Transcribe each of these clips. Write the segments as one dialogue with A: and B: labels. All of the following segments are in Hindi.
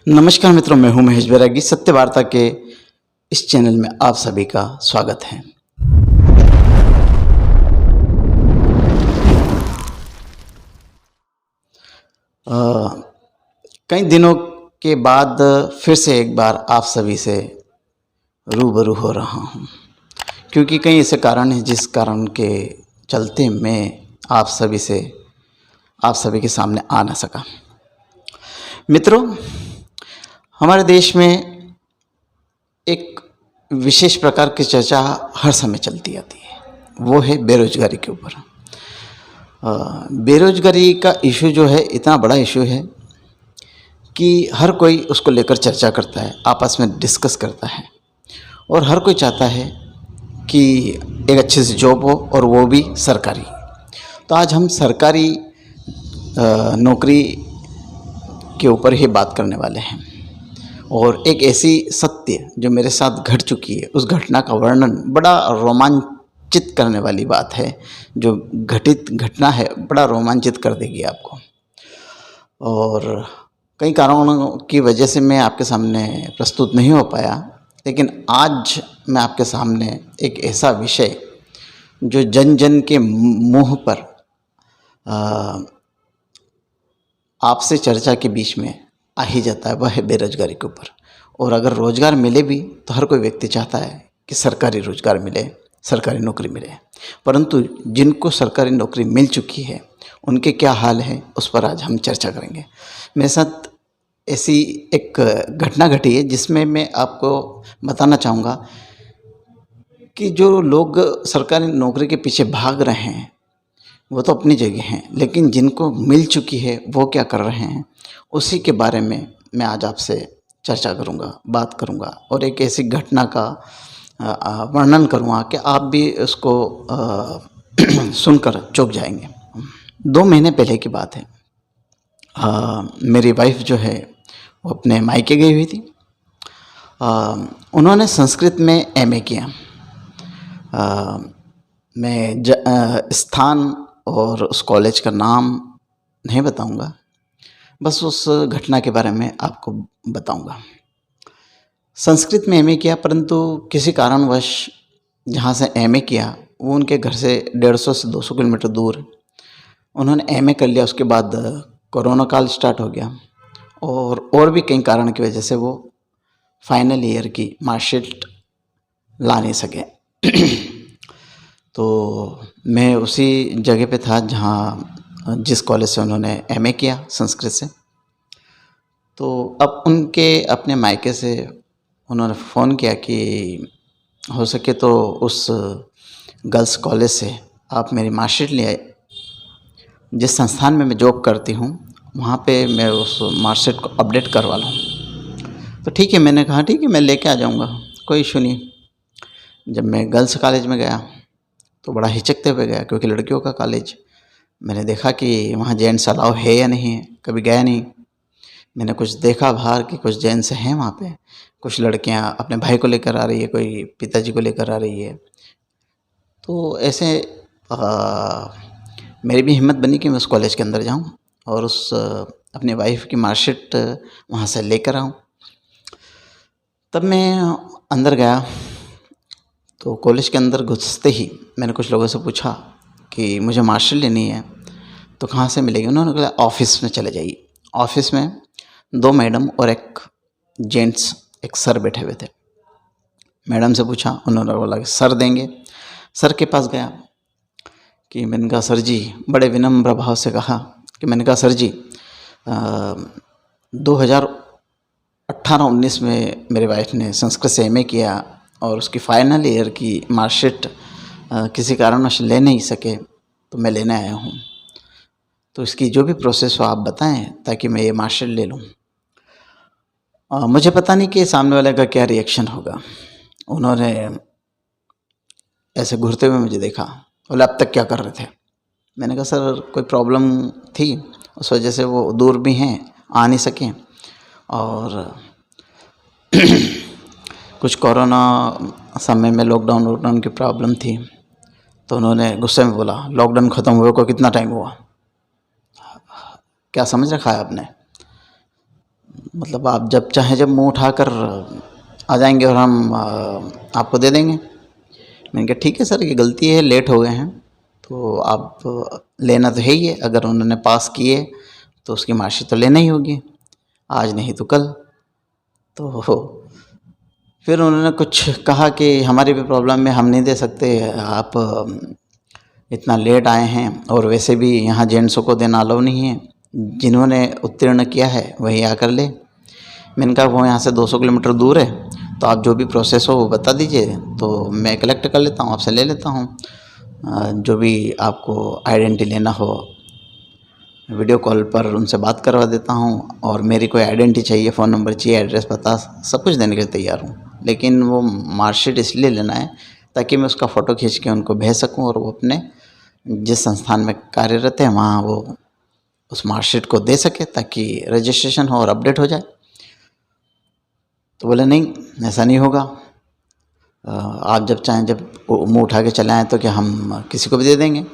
A: नमस्कार मित्रों, मैं हूं महेश बैरागी। सत्य वार्ता के इस चैनल में आप सभी का स्वागत है। कई दिनों के बाद फिर से एक बार आप सभी से रूबरू हो रहा हूं, क्योंकि कई ऐसे कारण हैं जिस कारण के चलते मैं आप सभी के सामने आ ना सका। मित्रों, हमारे देश में एक विशेष प्रकार की चर्चा हर समय चलती आती है, वो है बेरोजगारी के ऊपर। बेरोजगारी का इशू जो है इतना बड़ा इशू है कि हर कोई उसको लेकर चर्चा करता है, आपस में डिस्कस करता है और हर कोई चाहता है कि एक अच्छी सी जॉब हो और वो भी सरकारी। तो आज हम सरकारी नौकरी के ऊपर ही बात करने वाले हैं और एक ऐसी सत्य जो मेरे साथ घट चुकी है, उस घटना का वर्णन बड़ा रोमांचित करने वाली बात है। जो घटित घटना है बड़ा रोमांचित कर देगी आपको, और कई कारणों की वजह से मैं आपके सामने प्रस्तुत नहीं हो पाया, लेकिन आज मैं आपके सामने एक ऐसा विषय जो जन जन के मुंह पर आपसे चर्चा के बीच में आ ही जाता है, वह है बेरोजगारी के ऊपर। और अगर रोज़गार मिले भी तो हर कोई व्यक्ति चाहता है कि सरकारी रोज़गार मिले, सरकारी नौकरी मिले, परंतु जिनको सरकारी नौकरी मिल चुकी है उनके क्या हाल है, उस पर आज हम चर्चा करेंगे। मेरे साथ ऐसी एक घटना घटी है जिसमें मैं आपको बताना चाहूँगा कि जो लोग सरकारी नौकरी के पीछे भाग रहे हैं वो तो अपनी जगह हैं, लेकिन जिनको मिल चुकी है वो क्या कर रहे हैं, उसी के बारे में मैं आज आपसे चर्चा करूंगा, बात करूंगा और एक ऐसी घटना का वर्णन करूंगा कि आप भी उसको सुनकर चौंक जाएंगे। 2 महीने पहले की बात है। मेरी वाइफ जो है वो अपने मायके गई हुई थी। उन्होंने संस्कृत में एमए किया। मैं स्थान और उस कॉलेज का नाम नहीं बताऊंगा, बस उस घटना के बारे में आपको बताऊंगा। संस्कृत में एमए किया, परंतु किसी कारणवश जहाँ से एमए किया वो उनके घर से 150 से 200 किलोमीटर दूर। उन्होंने एमए कर लिया, उसके बाद कोरोना काल स्टार्ट हो गया और भी कई कारण की वजह से वो फाइनल ईयर की मार्कशीट ला नहीं सके। तो मैं उसी जगह पे था जहाँ जिस कॉलेज से उन्होंने एमए किया संस्कृत से। तो अब उनके अपने मायके से उन्होंने फ़ोन किया कि हो सके तो उस गर्ल्स कॉलेज से आप मेरी मार्कशीट ले आए। जिस संस्थान में मैं जॉब करती हूँ वहाँ पे मैं उस मार्कशीट को अपडेट करवा लूँ। तो ठीक है, मैंने कहा ठीक है, मैं लेके आ जाऊँगा, कोई इशू नहीं। जब मैं गर्ल्स कॉलेज में गया तो बड़ा हिचकते हुए गया, क्योंकि लड़कियों का कॉलेज। मैंने देखा कि वहाँ जेंट्स अलाउ है या नहीं है, कभी गया नहीं। मैंने कुछ देखा बाहर कि कुछ जेंट्स हैं वहाँ पे, कुछ लड़कियाँ अपने भाई को लेकर आ रही है, कोई पिताजी को लेकर आ रही है। तो ऐसे मेरी भी हिम्मत बनी कि मैं उस कॉलेज के अंदर जाऊँ और उस अपनी वाइफ की मार्कशीट वहाँ से लेकर आऊँ। तब मैं अंदर गया तो कॉलेज के अंदर घुसते ही मैंने कुछ लोगों से पूछा कि मुझे मार्कशीट लेनी है तो कहाँ से मिलेगी। उन्होंने कहा ऑफिस में चले जाइए। ऑफिस में 2 मैडम और एक जेंट्स, एक सर बैठे हुए थे। मैडम से पूछा, उन्होंने बोला कि सर देंगे। सर के पास गया कि मैंने कहा सर जी, बड़े विनम्र भाव से कहा कि मैंने कहा सर जी 2018-19 में मेरे वाइफ ने संस्कृत से एमए किया और उसकी फाइनल ईयर की मार्कशीट किसी कारणवश ले नहीं सके, तो मैं लेने आया हूँ। तो इसकी जो भी प्रोसेस हो आप बताएं ताकि मैं ये मार्कशीट ले लूँ। मुझे पता नहीं कि सामने वाले का क्या रिएक्शन होगा। उन्होंने ऐसे घूरते हुए मुझे देखा, बोले अब तक क्या कर रहे थे। मैंने कहा सर कोई प्रॉब्लम थी, उस वजह से वो दूर भी हैं, आ नहीं सके, और कुछ कोरोना समय में लॉकडाउन की प्रॉब्लम थी। तो उन्होंने गुस्से में बोला, लॉकडाउन ख़त्म हुए को कितना टाइम हुआ, क्या समझ रखा है आपने? मतलब आप जब चाहें जब मुँह उठाकर आ जाएंगे और हम आपको दे देंगे। मैंने कहा ठीक है सर, ये गलती है, लेट हो गए हैं, तो आप लेना तो है ही है, अगर उन्होंने पास किए तो उसकी मार्कशीट तो लेना ही होगी, आज नहीं तो कल। तो फिर उन्होंने कुछ कहा कि हमारी भी प्रॉब्लम है, हम नहीं दे सकते, आप इतना लेट आए हैं, और वैसे भी यहाँ जेंट्सों को देना अलाउ नहीं है, जिन्होंने उत्तीर्ण किया है वही आकर ले। मैंने कहा वो यहाँ से 200 किलोमीटर दूर है, तो आप जो भी प्रोसेस हो वो बता दीजिए, तो मैं कलेक्ट कर लेता हूँ, आपसे ले लेता हूँ। जो भी आपको आइडेंटिटी लेना हो, वीडियो कॉल पर उनसे बात करवा देता हूँ, और मेरी कोई आइडेंटिटी चाहिए, फ़ोन नंबर चाहिए, एड्रेस पता, सब कुछ देने के लिए तैयार हूँ। लेकिन वो मार्कशीट इसलिए लेना है ताकि मैं उसका फ़ोटो खींच के उनको भेज सकूँ, और वो अपने जिस संस्थान में कार्यरत है वहाँ वो उस मार्कशीट को दे सके, ताकि रजिस्ट्रेशन हो और अपडेट हो जाए। तो बोले नहीं, ऐसा नहीं होगा, आप जब चाहें जब मुँह उठा के चले आएँ तो क्या हम किसी को भी दे देंगे।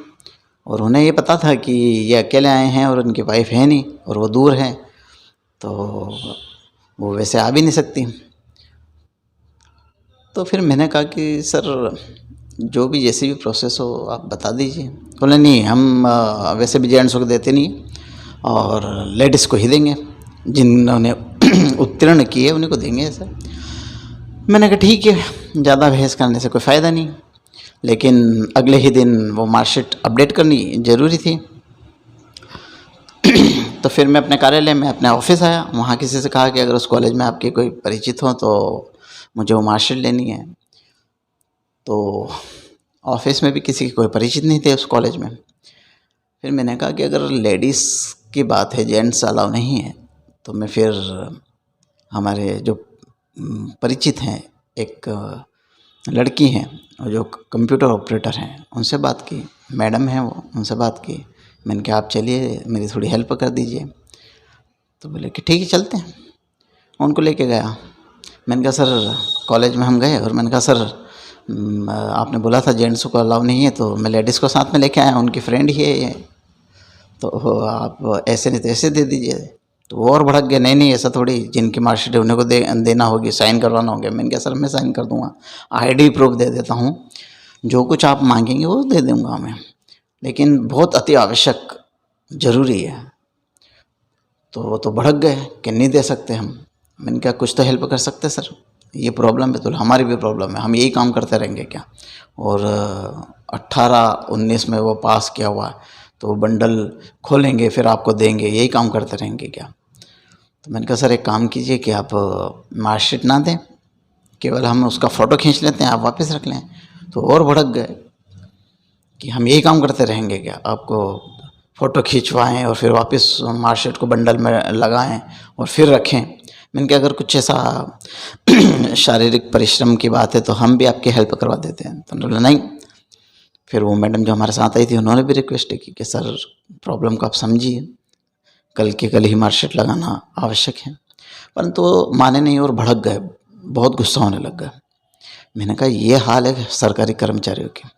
A: और उन्हें ये पता था कि ये अकेले आए हैं और उनकी वाइफ है नहीं, और वो दूर है, तो वो वैसे आ भी नहीं सकती। तो फिर मैंने कहा कि सर जो भी जैसी भी प्रोसेस हो आप बता दीजिए। बोले नहीं, हम वैसे भी जेंट्स को देते नहीं, और लेडीज़ को ही देंगे, जिन्होंने उत्तीर्ण किए उन्हीं को देंगे ऐसा। मैंने कहा ठीक है, ज़्यादा बहस करने से कोई फ़ायदा नहीं। लेकिन अगले ही दिन वो मार्कशीट अपडेट करनी ज़रूरी थी। तो फिर मैं अपने कार्यालय में, अपने ऑफिस आया, वहाँ किसी से कहा कि अगर उस कॉलेज में आपके कोई परिचित हो तो मुझे वो मार्कशीट लेनी है। तो ऑफिस में भी किसी के कोई परिचित नहीं थे उस कॉलेज में। फिर मैंने कहा कि अगर लेडीज़ की बात है, जेंट्स अलाउ नहीं है, तो मैं फिर हमारे जो परिचित हैं, एक लड़की हैं और जो कंप्यूटर ऑपरेटर हैं, उनसे बात की, मैडम हैं वो, उनसे बात की। मैंने कहा आप चलिए मेरी थोड़ी हेल्प कर दीजिए। तो बोले कि ठीक है चलते हैं। उनको लेके गया। मैंने कहा सर, कॉलेज में हम गए और मैंने कहा सर आपने बोला था जेंट्स को अलाउ नहीं है, तो मैं लेडीज़ को साथ में लेके आया, उनकी फ्रेंड ही है ये, तो आप ऐसे नहीं तो ऐसे दे दीजिए। तो वो और भड़क गए, नहीं नहीं ऐसा थोड़ी, जिनकी मार्कशीट उन्हें को देना होगी, साइन करवाना होगा। मैंने कहा सर मैं साइन कर दूंगा, आईडी प्रूफ दे देता हूँ, जो कुछ आप मांगेंगे वो दे दूंगा मैं, लेकिन बहुत अति आवश्यक ज़रूरी है। तो वो तो भड़क गए कि नहीं दे सकते हम। मैंने कहा कुछ तो हेल्प कर सकते सर, ये प्रॉब्लम है, तो हमारी भी प्रॉब्लम है, हम यही काम करते रहेंगे क्या। और 18-19 में वो पास किया हुआ है, तो वो बंडल खोलेंगे फिर आपको देंगे, यही काम करते रहेंगे क्या। तो मैंने कहा सर एक काम कीजिए कि आप मार्कशीट ना दें, केवल हम उसका फ़ोटो खींच लेते हैं, आप वापस रख लें। तो और भड़क गए कि हम यही काम करते रहेंगे क्या, आपको फ़ोटो खिंचवाएं और फिर वापस मार्कशीट को बंडल में लगाएं और फिर रखें। मैंने कहा अगर कुछ ऐसा शारीरिक परिश्रम की बात है तो हम भी आपकी हेल्प करवा देते हैं। तो बोला नहीं। फिर वो मैडम जो हमारे साथ आई थी उन्होंने भी रिक्वेस्ट की कि सर प्रॉब्लम को आप समझिए, कल के कल ही मार्कशीट लगाना आवश्यक है। परंतु वो माने नहीं और भड़क गए, बहुत गुस्सा होने लग गया। मैंने कहा ये हाल है सरकारी कर्मचारियों की।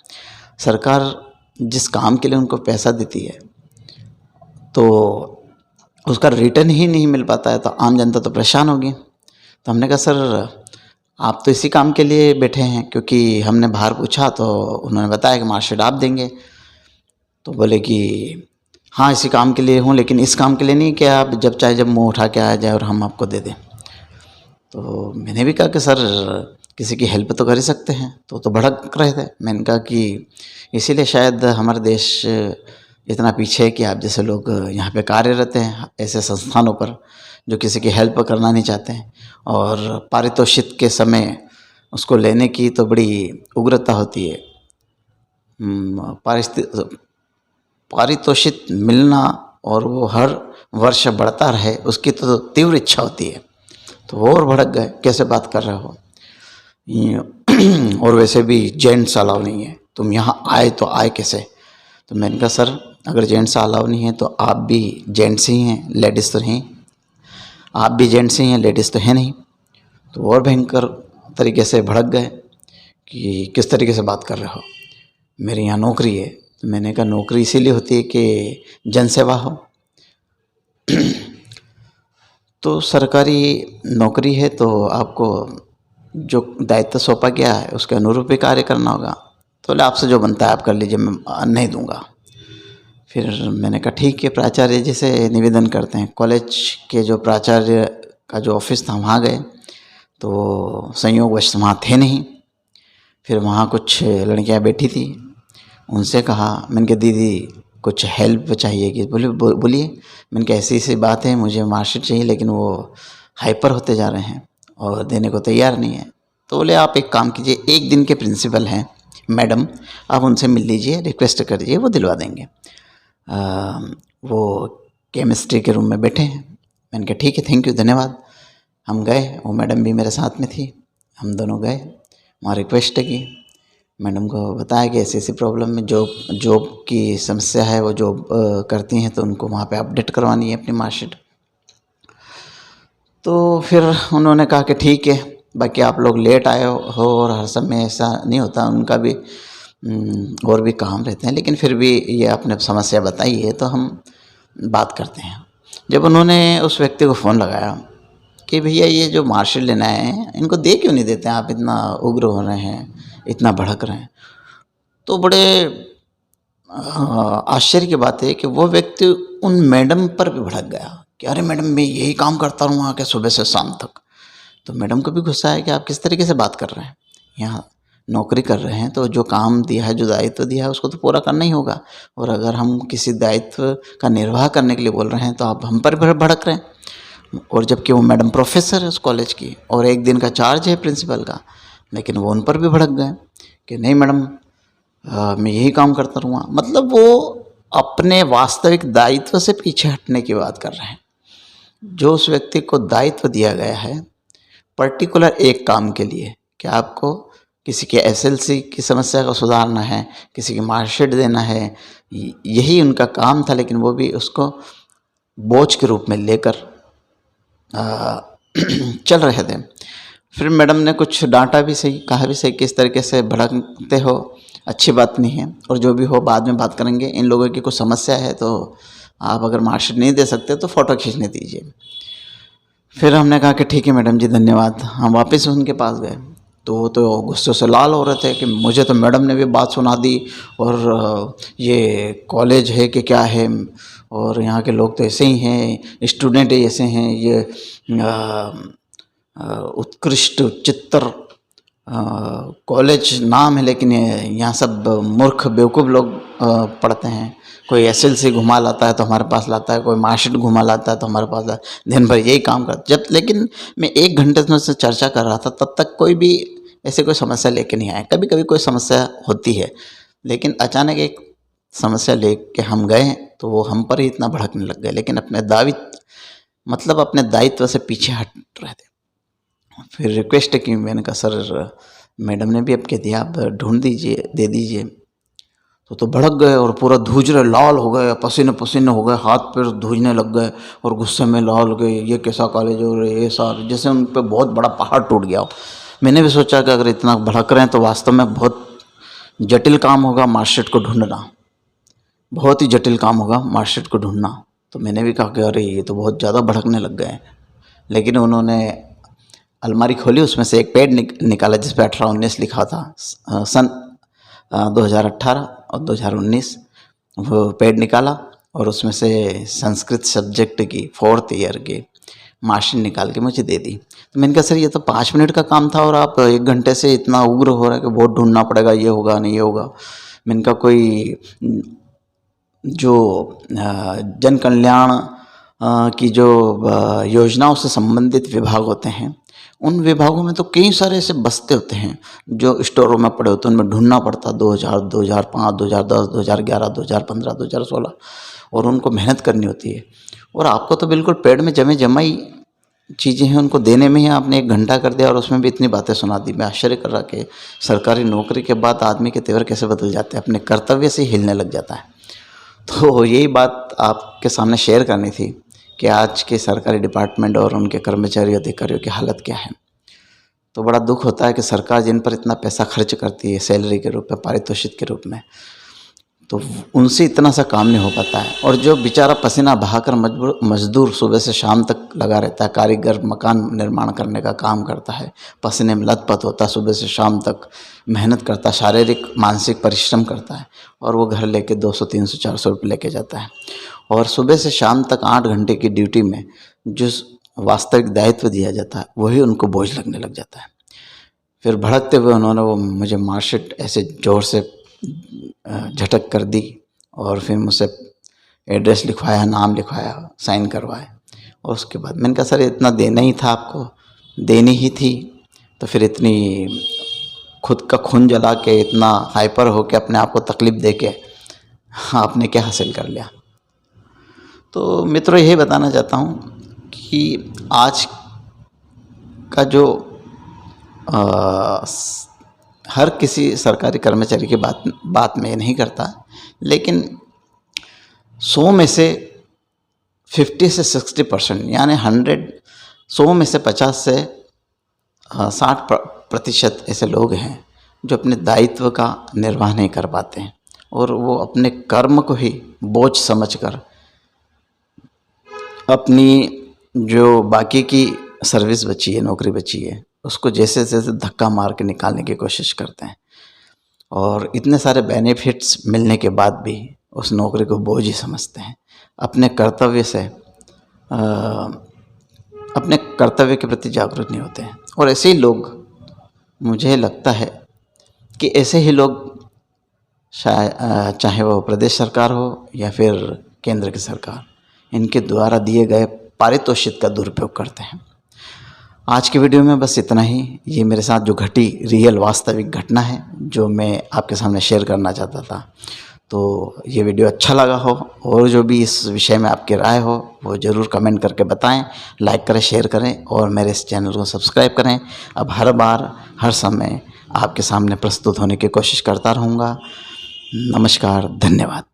A: सरकार जिस काम के लिए उनको पैसा देती है तो उसका रिटर्न ही नहीं मिल पाता है, तो आम जनता तो परेशान होगी। तो हमने कहा सर आप तो इसी काम के लिए बैठे हैं, क्योंकि हमने बाहर पूछा तो उन्होंने बताया कि मार्कशीट आप देंगे। तो बोले कि हाँ इसी काम के लिए हूँ, लेकिन इस काम के लिए नहीं कि आप जब चाहे जब मुँह उठा के आ जाए और हम आपको दे दें। तो मैंने भी कहा कि सर किसी की हेल्प तो कर ही सकते हैं। तो भड़क रहे थे। मैंने कहा कि इसीलिए शायद हमारा देश इतना पीछे है कि आप जैसे लोग यहाँ पे कार्यरत हैं ऐसे संस्थानों पर, जो किसी की हेल्प करना नहीं चाहते हैं, और पारितोषिक के समय उसको लेने की तो बड़ी उग्रता होती है। पारितोषिक मिलना और वो हर वर्ष बढ़ता रहे उसकी तो तीव्र इच्छा होती है। तो वो और भड़क गए, कैसे बात कर रहे हो, और वैसे भी जेंट्स अलाउ नहीं है, तुम यहाँ आए तो आए कैसे। तो मैंने कहा सर अगर जेंट्स अलाउ नहीं है तो आप भी जेंट्स ही हैं, लेडीज़ तो नहीं, आप भी जेंट्स ही हैं, लेडीज़ तो है नहीं। तो और भयंकर तरीके से भड़क गए कि किस तरीके से बात कर रहे हो, मेरे यहाँ नौकरी है। तो मैंने कहा नौकरी इसीलिए होती है कि जनसेवा हो। तो सरकारी नौकरी है तो आपको जो दायित्व सौंपा गया है उसके अनुरूप ही कार्य करना होगा। तो बोले आपसे जो बनता है आप कर लीजिए, मैं नहीं दूंगा। फिर मैंने कहा ठीक है, प्राचार्य जी से निवेदन करते हैं। कॉलेज के जो प्राचार्य का जो ऑफिस था वहाँ गए तो संयोगवश वहाँ थे नहीं। फिर वहाँ कुछ लड़कियाँ बैठी थी, उनसे कहा, मैंने कहा दीदी कुछ हेल्प चाहिए कि बोलिए। मैंने कहा ऐसी ऐसी बात है, मुझे मार्कशीट चाहिए लेकिन वो हाइपर होते जा रहे हैं और देने को तैयार नहीं है। तो बोले आप एक काम कीजिए, एक दिन के प्रिंसिपल हैं मैडम, आप उनसे मिल लीजिए, रिक्वेस्ट कर दीजिए, वो दिलवा देंगे। वो केमिस्ट्री के रूम में बैठे हैं। मैंने कहा ठीक है, थैंक यू, धन्यवाद। हम गए, वो मैडम भी मेरे साथ में थी, हम दोनों गए वहाँ, रिक्वेस्ट की। मैडम को बताया कि ऐसी ऐसी प्रॉब्लम में जॉब की समस्या है, वो जॉब करती हैं तो उनको वहाँ पे अपडेट करवानी है अपनी मार्कशीट। तो फिर उन्होंने कहा कि ठीक है, बाकी आप लोग लेट आए हो और हर समय ऐसा नहीं होता, उनका भी और भी काम रहते हैं, लेकिन फिर भी ये आपने समस्या बताई है तो हम बात करते हैं। जब उन्होंने उस व्यक्ति को फ़ोन लगाया कि भैया ये जो मार्कशीट लेना है इनको दे क्यों नहीं देते, आप इतना उग्र हो रहे हैं, इतना भड़क रहे हैं, तो बड़े आश्चर्य की बात है कि वो व्यक्ति उन मैडम पर भी भड़क गया कि अरे मैडम मैं यही काम करता रहूँ आके सुबह से शाम तक। तो मैडम को भी गुस्सा है कि आप किस तरीके से बात कर रहे हैं, यहाँ नौकरी कर रहे हैं तो जो काम दिया है, जो दायित्व दिया है उसको तो पूरा करना ही होगा, और अगर हम किसी दायित्व का निर्वाह करने के लिए बोल रहे हैं तो आप हम पर भड़क रहे हैं। और जबकि वो मैडम प्रोफेसर है उस कॉलेज की और एक दिन का चार्ज है प्रिंसिपल का, लेकिन वो उन पर भी भड़क गए कि नहीं मैडम मैं यही काम करता रहूँगा। मतलब वो अपने वास्तविक दायित्व से पीछे हटने की बात कर रहे हैं। जो उस व्यक्ति को दायित्व दिया गया है पर्टिकुलर एक काम के लिए, कि आपको किसी के एसएलसी की समस्या को सुधारना है, किसी की मार्कशीट देना है, यही उनका काम था, लेकिन वो भी उसको बोझ के रूप में लेकर चल रहे थे। फिर मैडम ने कुछ डांटा भी सही, कहा भी सही, किस तरीके से भड़कते हो, अच्छी बात नहीं है, और जो भी हो बाद में बात करेंगे, इन लोगों की कुछ समस्या है तो आप अगर मार्कशीट नहीं दे सकते तो फ़ोटो खींचने दीजिए। फिर हमने कहा कि ठीक है मैडम जी धन्यवाद। हम वापस उनके पास गए तो वो तो गुस्से से लाल हो रहे थे कि मुझे तो मैडम ने भी बात सुना दी, और ये कॉलेज है कि क्या है, और यहाँ के लोग तो ऐसे ही हैं, स्टूडेंट ऐसे हैं, ये उत्कृष्ट उच्चतर कॉलेज नाम है, लेकिन यहाँ सब मूर्ख बेवकूफ़ लोग पढ़ते हैं। कोई एसएलसी घुमा लाता है तो हमारे पास लाता है, कोई मार्कशीट घुमा लाता है तो हमारे पास लाता है, दिन भर यही काम करता। जब लेकिन मैं 1 घंटे से चर्चा कर रहा था तब तक कोई भी ऐसे कोई समस्या लेके नहीं आया। कभी कभी कोई समस्या होती है, लेकिन अचानक एक समस्या लेके हम गए तो वो हम पर ही इतना भड़कने लग गए, लेकिन अपने दायित्व से पीछे हट रहे थे। फिर रिक्वेस्ट की, मैंने कहा सर मैडम ने भी अब कह दिया, आप ढूंढ दीजिए, दे दीजिए। तो भड़क गए और पूरा धूज रहे, लाल हो गए, पसीने पसीने हो गए, हाथ पैर धूजने लग गए और गुस्से में लाल हो गए, ये कैसा कॉलेज हो रहा है, ये सर, जैसे उन पर बहुत बड़ा पहाड़ टूट गया हो। मैंने भी सोचा कि अगर इतना भड़क रहे हैं तो वास्तव में बहुत जटिल काम होगा मार्कशीट को ढूंढना, बहुत ही जटिल काम होगा मार्कशीट को ढूंढना। तो मैंने भी कहा कि अरे ये तो बहुत ज़्यादा भड़कने लग गए। लेकिन उन्होंने अलमारी खोली, उसमें से एक पेड निकाला जिस पर 18-19 लिखा था। सन 2018 और 2019 वो पेड निकाला और उसमें से संस्कृत सब्जेक्ट की 4th ईयर की मार्कशीट निकाल के मुझे दे दी। तो मैंने कहा सर ये तो 5 मिनट का काम था और आप 1 घंटे से इतना उग्र हो रहा है कि बहुत ढूंढना पड़ेगा, ये होगा नहीं ये होगा। मैंने कहा कोई जो जन कल्याण की जो योजनाओं से संबंधित विभाग होते हैं, उन विभागों में तो कई सारे ऐसे बस्ते होते हैं जो स्टोरों में पड़े होते हैं, उनमें ढूंढना पड़ता 2000, 2005, 2010, 2011, 2015, 2016, और उनको मेहनत करनी होती है। और आपको तो बिल्कुल पेड़ में जमा ही चीज़ें हैं, उनको देने में ही आपने 1 घंटा कर दिया और उसमें भी इतनी बातें सुना दी। मैं आश्चर्य कर रहा कि सरकारी नौकरी के बाद आदमी के तेवर कैसे बदल जाते हैं, अपने कर्तव्य से हिलने लग जाता है। तो यही बात आपके सामने शेयर करनी थी कि आज के सरकारी डिपार्टमेंट और उनके कर्मचारी अधिकारियों की हालत क्या है। तो बड़ा दुख होता है कि सरकार जिन पर इतना पैसा खर्च करती है सैलरी के रूप में, पारितोषिक के रूप में, तो उनसे इतना सा काम नहीं हो पाता है। और जो बेचारा पसीना बहाकर मजदूर सुबह से शाम तक लगा रहता है, कारीगर मकान निर्माण करने का काम करता है, पसीने में लथपथ होता है, सुबह से शाम तक मेहनत करता है, शारीरिक मानसिक परिश्रम करता है, और वो घर लेके 200 300 400 रुपये लेके जाता है। और सुबह से शाम तक 8 घंटे की ड्यूटी में जो वास्तविक दायित्व दिया जाता है वही उनको बोझ लगने लग जाता है। फिर भड़कते हुए उन्होंने वो मुझे मार्कशीट ऐसे ज़ोर से झटक कर दी, और फिर मुझसे एड्रेस लिखवाया, नाम लिखवाया, साइन करवाए। और उसके बाद मैंने कहा सर इतना देना ही था, आपको देनी ही थी, तो फिर इतनी खुद का खून जला के, इतना हाइपर हो के, अपने आप को तकलीफ़ दे के आपने क्या हासिल कर लिया। तो मित्रों यही बताना चाहता हूँ कि आज का जो हर किसी सरकारी कर्मचारी की बात मैं नहीं करता, लेकिन 100 में से 50 से 60% यानी 100 में से 50 से 60% ऐसे लोग हैं जो अपने दायित्व का निर्वाह नहीं कर पाते हैं, और वो अपने कर्म को ही बोझ समझकर अपनी जो बाकी की सर्विस बची है, नौकरी बची है, उसको जैसे जैसे धक्का मार के निकालने की कोशिश करते हैं, और इतने सारे बेनिफिट्स मिलने के बाद भी उस नौकरी को बोझ ही समझते हैं। अपने कर्तव्य के प्रति जागरूक नहीं होते हैं। और ऐसे ही लोग, मुझे लगता है कि ऐसे ही लोग चाहे वो प्रदेश सरकार हो या फिर केंद्र की सरकार, इनके द्वारा दिए गए पारितोषिक का दुरुपयोग करते हैं। आज की वीडियो में बस इतना ही। ये मेरे साथ जो घटी रियल वास्तविक घटना है जो मैं आपके सामने शेयर करना चाहता था। तो ये वीडियो अच्छा लगा हो और जो भी इस विषय में आपकी राय हो वो ज़रूर कमेंट करके बताएं, लाइक करें, शेयर करें और मेरे इस चैनल को सब्सक्राइब करें। अब हर बार हर समय आपके सामने प्रस्तुत होने की कोशिश करता रहूँगा। नमस्कार, धन्यवाद।